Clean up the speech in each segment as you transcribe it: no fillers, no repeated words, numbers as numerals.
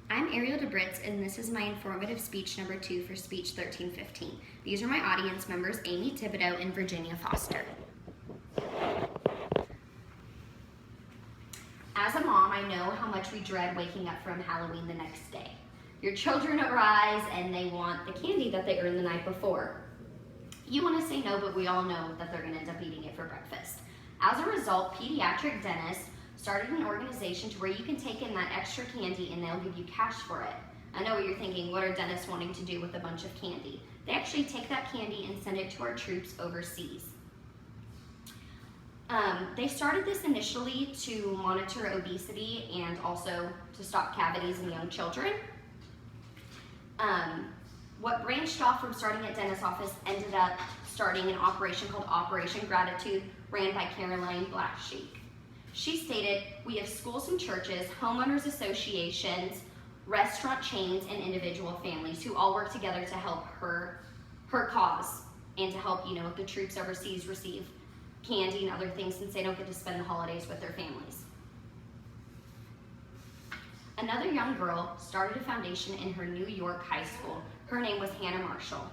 I'm Ariel DeBritz, and this is my informative speech number 2 for Speech 1315. These are my audience members, Amy Thibodeau and Virginia Foster. As a mom, I know how much we dread waking up from Halloween the next day. Your children arise and they want the candy that they earned the night before. You want to say no, but we all know that they're going to end up eating it for breakfast. As a result, pediatric dentists started an organization to where you can take in that extra candy and they'll give you cash for it. I know what you're thinking, what are dentists wanting to do with a bunch of candy? They actually take that candy and send it to our troops overseas. They started this initially to monitor obesity and also to stop cavities in young children. What branched off from starting at dentist's office ended up starting an operation called Operation Gratitude, ran by Caroline Blacksheik. She stated, we have schools and churches, homeowners associations, restaurant chains, and individual families who all work together to help her cause and to help, the troops overseas receive candy and other things since they don't get to spend the holidays with their families. Another young girl started a foundation in her New York high school. Her name was Hannah Marshall.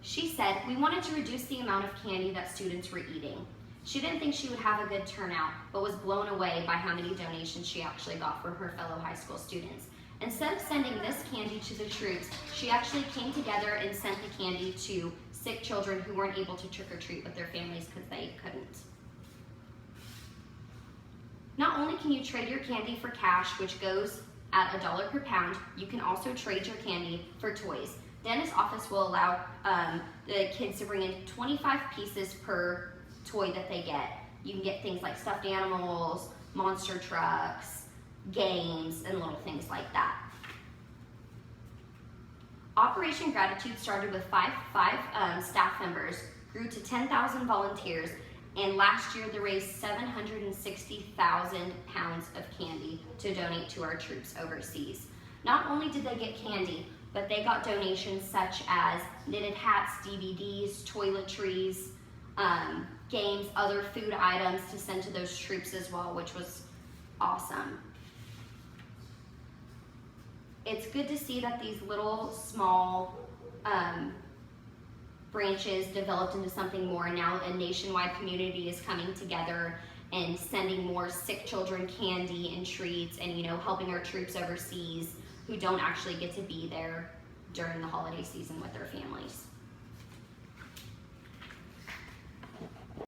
She said, we wanted to reduce the amount of candy that students were eating. She didn't think she would have a good turnout, but was blown away by how many donations she actually got from her fellow high school students. Instead of sending this candy to the troops, she actually came together and sent the candy to sick children who weren't able to trick or treat with their families because they couldn't. Not only can you trade your candy for cash, which goes at $1 per pound, you can also trade your candy for toys. Dentist's office will allow the kids to bring in 25 pieces per toy that they get. You can get things like stuffed animals, monster trucks, games, and little things like that. Operation Gratitude started with five staff members, grew to 10,000 volunteers, and last year they raised 760,000 pounds of candy to donate to our troops overseas. Not only did they get candy, but they got donations such as knitted hats, DVDs, toiletries, games, other food items to send to those troops as well, which was awesome. It's good to see that these little small branches developed into something more, and now a nationwide community is coming together and sending more sick children candy and treats and helping our troops overseas who don't actually get to be there during the holiday season with their families.